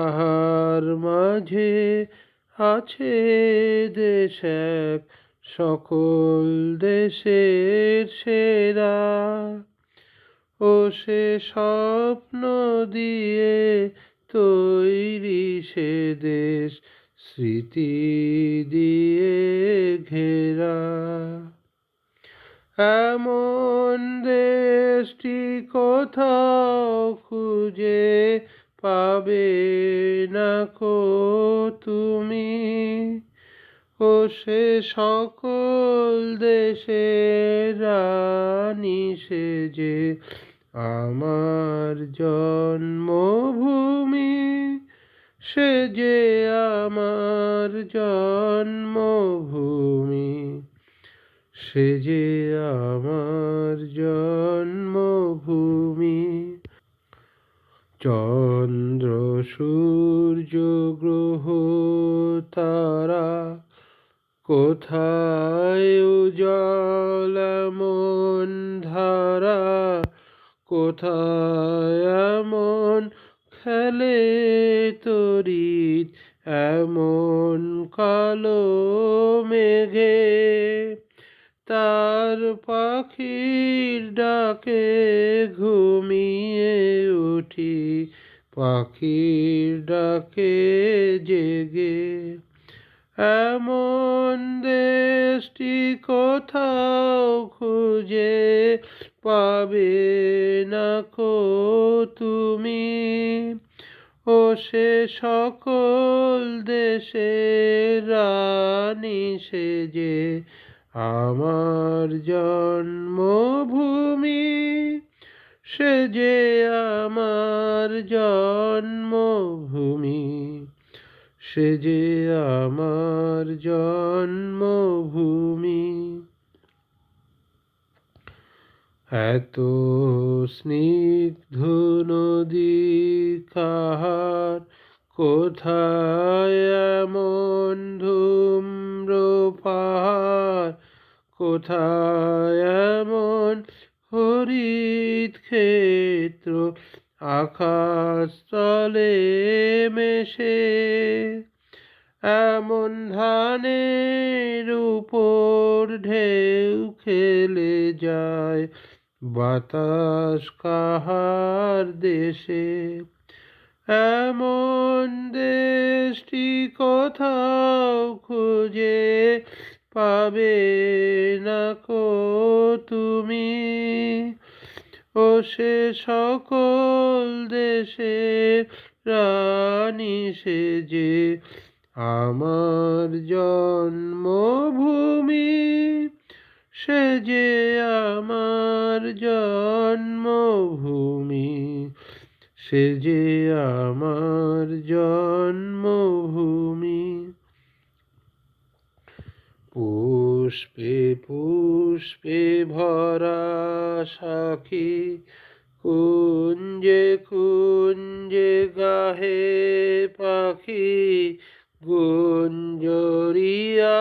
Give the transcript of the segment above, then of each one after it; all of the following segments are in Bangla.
তাহার মাঝে আছে দেশ এক, সকল দেশের সেরা। ও সে স্বপ্ন দিয়ে তৈরি সে দেশ, স্মৃতি দিয়ে ঘেরা। এমন দেশটি কোথাও খুঁজে পাবে না কো তুমি। ও সে সকল দেশের রানী সেজে আমার জন্মভূমি, সে যে আমার জন্মভূমি, সে যে আমার জন্মভূমি। চন্দ্র সূর্য গ্রহ তারা, কোথায় উজাল এমন ধারা, কোথায় এমন খেলে তড়িৎ এমন কালো মেঘে। তার পাখির ডাকে ঘুমিয়ে উঠি, পাখির ডাকে জেগে। এমন দেশটি কোথাও খুঁজে পাবে না কো তুমি। ও সে সকল দেশের রানী সেজে আমার জন্মভূমি, সে যে আমার জন্মভূমি, সে যে আমার জন্মভূমি। এত স্নিগ্ধ নদী কাহার, কোথায় এমন ধূম্র পাহাড়, কোথায় এমন হরিত ক্ষেত্র আকাশ তলে মেশে। এমন ধানের উপর ঢেউ খেলে যায় বাতাস কাহার দেশে। এমন দেশটি কোথাও খুঁজে পাবে না কো তুমি। ও সে সকল দেশের রানী সেজে আমার জন্মভূমি, সে যে আমার জন্মভূমি, সে যে আমার জন্মভূমি। পুষ্পে পুষ্পে ভরা সাখী, কুঞ্জে কুঞ্জে গাহে পাখি। গুঞ্জরিয়া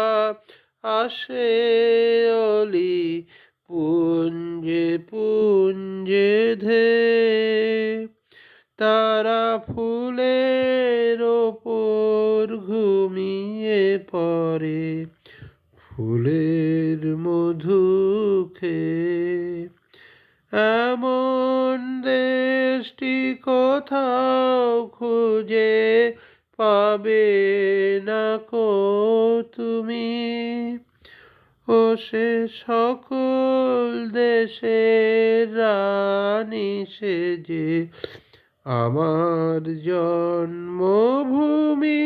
আসে অলি, পুঞ্জে পুঞ্জে ধে। তারা ফুলের ওপর ঘুমিয়ে পড়ে, ফুলের মধু খেয়ে। এমন দেশটি কোথাও খুঁজে পাবে না কো তুমি। ও সে সকল দেশের রানী সেজে আমার জন্মভূমি,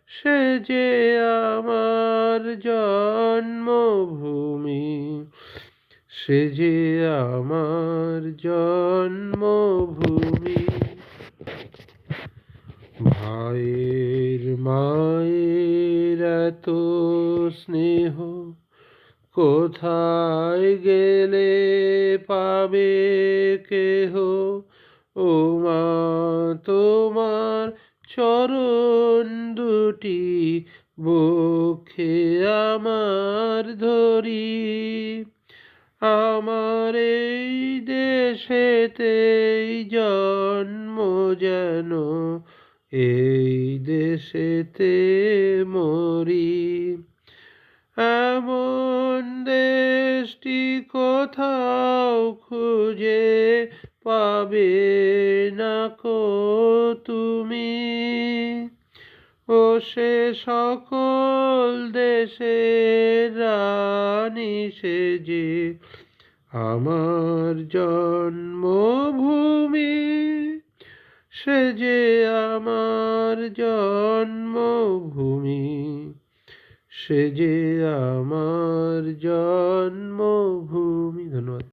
সে যে আমার জন্মভূমি, সে যে আমার জন্মভূমি। ভাইয়ের মায়ের এত স্নেহ, কোথায় গেলে পাবে কেহ। ও মা তোমার চরণ দুটি বক্ষে আমার ধরি। আমার এই দেশেতেই জন্ম যেন এই দেশেতে মরি। এমন দেশটি কোথাও খুঁজে পাবে না কো তুমি। ও সে সকল দেশের রানী সেজে আমার জন্মভূমি, সে যে আমার জন্মভূমি, সে যে আমার জন্মভূমি। ধন্যবাদ।